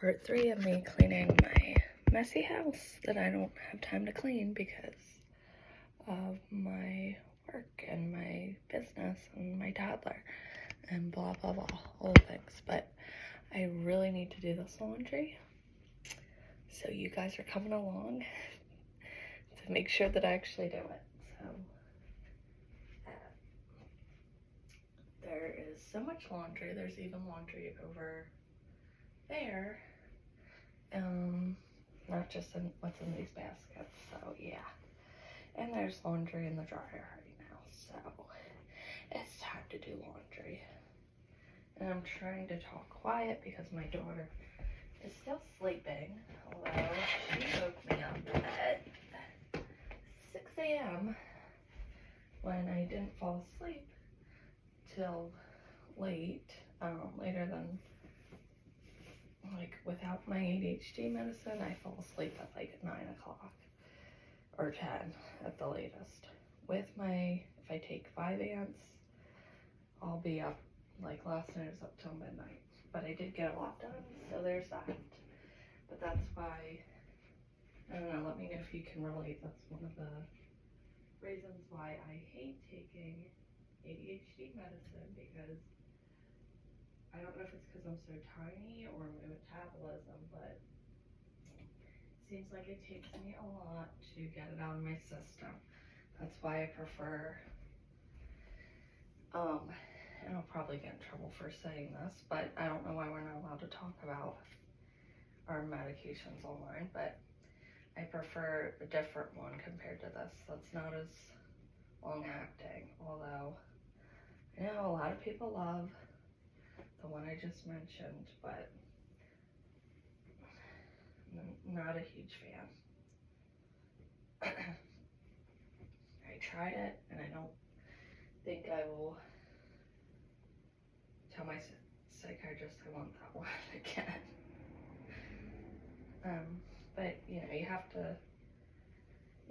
part 3 of me cleaning my messy house that I don't have time to clean because of my work and my business and my toddler and blah blah blah, all the things. But I really need to do this laundry, so you guys are coming along to make sure that I actually do it. So there is so much laundry. There's even laundry over there, not just in what's in these baskets. So yeah, and there's laundry in the dryer right now, so it's time to do laundry. And I'm trying to talk quiet because my daughter is still sleeping, although she woke me up at 6 a.m. when I didn't fall asleep till late, later than, like, without my ADHD medicine, I fall asleep at like 9 o'clock or 10 at the latest. With my, if I take 5 ants, I'll be up, like last night I was up till midnight. But I did get a lot done, so there's that. But that's why, I don't know, let me know if you can relate. That's one of the reasons why I hate taking ADHD medicine, because I don't know if it's because I'm so tiny or my metabolism, but it seems like it takes me a lot to get it out of my system. That's why I prefer, and I'll probably get in trouble for saying this, but I don't know why we're not allowed to talk about our medications online, but I prefer a different one compared to this that's not as long acting, although I know a lot of people love the one I just mentioned, but I'm not a huge fan. I tried it, and I don't think I will tell my psychiatrist I want that one again. But you know, you have to,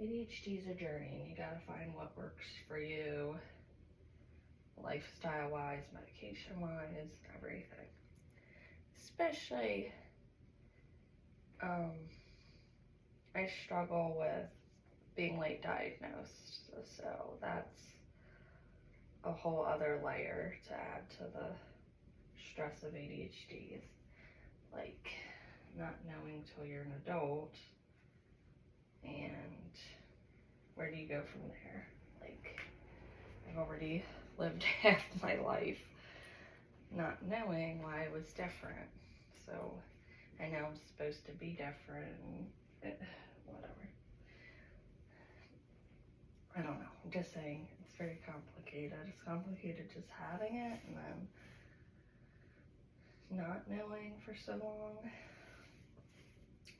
ADHD is a journey, and you gotta find what works for you, lifestyle wise, medication wise, everything. Especially, I struggle with being late diagnosed, so that's a whole other layer to add to the stress of ADHD. Like not knowing till you're an adult, and where do you go from there? Like, I've already lived half my life not knowing why I was different, so I know I'm supposed to be different, and whatever. I don't know, I'm just saying, it's very complicated. It's complicated just having it, and then not knowing for so long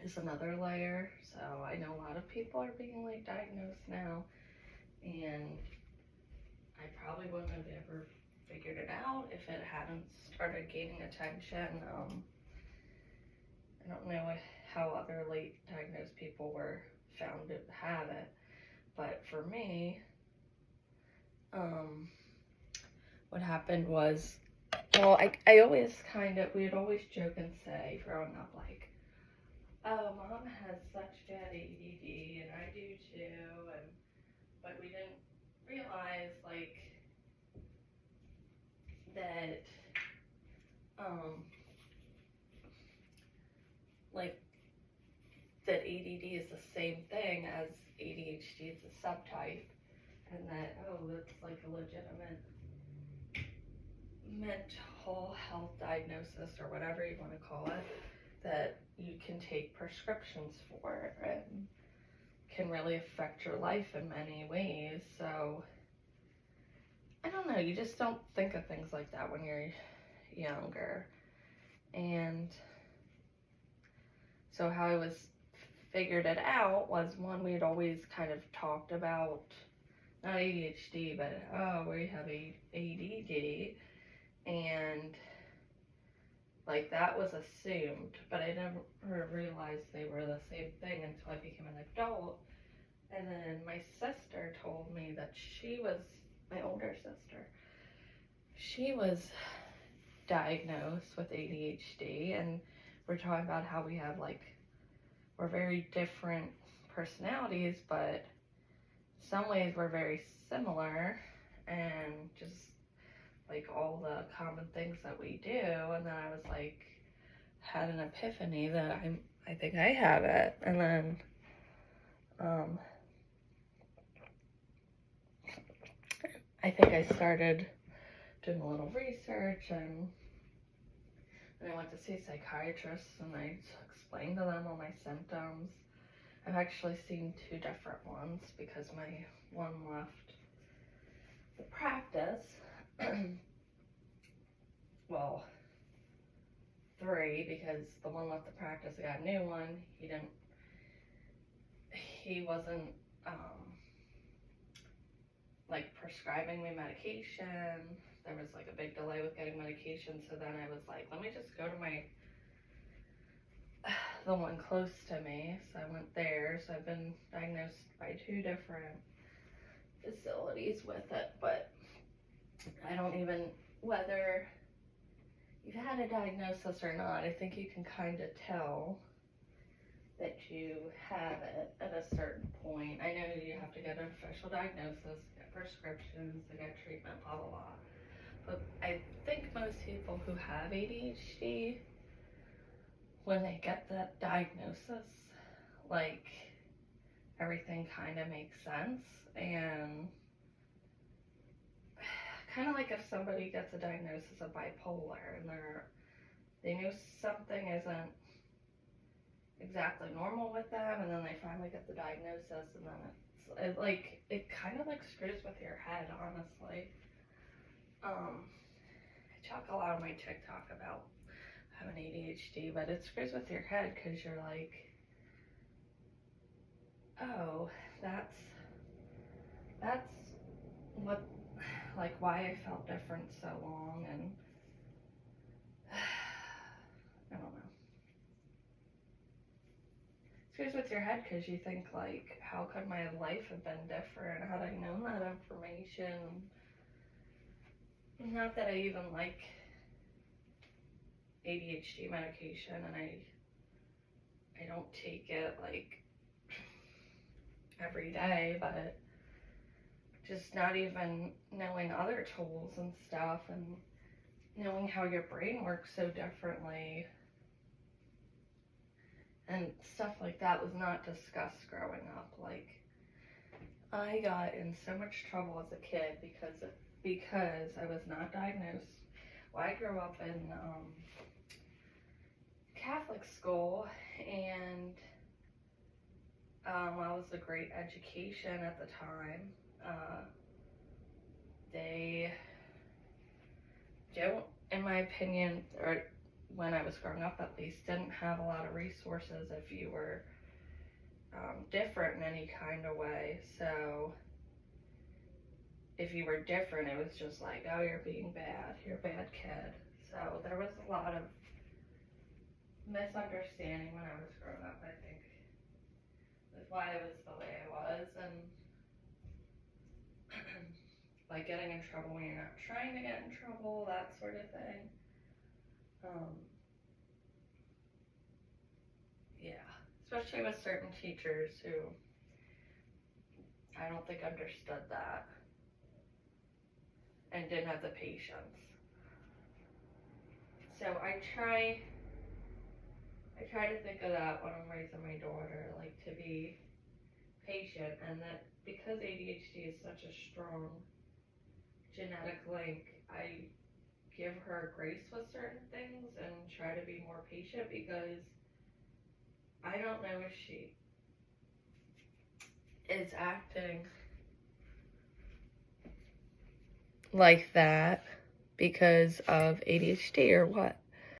is another layer. So I know a lot of people are being like diagnosed now, and I probably wouldn't have ever figured it out if it hadn't started gaining attention. I don't know how other late diagnosed people were found to have it, but for me, what happened was, well, I always we'd always joke and say growing up, like, oh, mom has such bad ADD, and I do too, but we didn't realize, like, that, that ADD is the same thing as ADHD, it's a subtype, and that, oh, that's like a legitimate mental health diagnosis, or whatever you want to call it, that you can take prescriptions for and can really affect your life in many ways. So I don't know, you just don't think of things like that when you're younger. And so how I figured it out was, one, we had always kind of talked about, not ADHD, but oh, we have ADD, and like that was assumed, but I never realized they were the same thing until I became an adult. And then my sister told me that she was, my older sister, she was diagnosed with ADHD, and we're talking about how we have, like, we're very different personalities, but some ways we're very similar, and just, like, all the common things that we do. And then I was, like, had an epiphany that I think I have it. And then, I think I started doing a little research, and I went to see a psychiatrist, and I explained to them all my symptoms. I've actually seen 2 different ones because my one left the practice. Well, 3, because the one left the practice, I got a new one. He wasn't, like, prescribing me medication. There was, like, a big delay with getting medication, so then I was like, let me just go to the one close to me. So I went there. So I've been diagnosed by 2 different facilities with it, but I don't even, whether you've had a diagnosis or not, I think you can kind of tell that you have it at a certain point. I know you have to get an official diagnosis, get prescriptions, to get treatment, blah, blah, blah. But I think most people who have ADHD, when they get that diagnosis, like, everything kind of makes sense. And kind of like if somebody gets a diagnosis of bipolar, and they know something isn't exactly normal with them, and then they finally get the diagnosis, and then it kind of, like, screws with your head, honestly. I talk a lot on my TikTok about having ADHD, but it screws with your head, because you're like, oh, that's what, like, why I felt different so long. And I don't know. It screws with your head, because you think, like, how could my life have been different had I known that information? Not that I even like ADHD medication, and I don't take it, like, every day, but just not even knowing other tools and stuff, and knowing how your brain works so differently and stuff like that was not discussed growing up. Like, I got in so much trouble as a kid because I was not diagnosed. Well, I grew up in Catholic school, and well, it was a great education at the time. They don't, in my opinion, or when I was growing up at least, didn't have a lot of resources if you were different in any kind of way. So if you were different, it was just like, oh, you're being bad, you're a bad kid. So there was a lot of misunderstanding when I was growing up, I think, with why I was the way I was, and like getting in trouble when you're not trying to get in trouble, that sort of thing. Yeah, especially with certain teachers who I don't think understood that and didn't have the patience. So I try to think of that when I'm raising my daughter, like, to be patient, and that because ADHD is such a strong genetic link, I give her grace with certain things and try to be more patient, because I don't know if she is acting like that because of ADHD or what.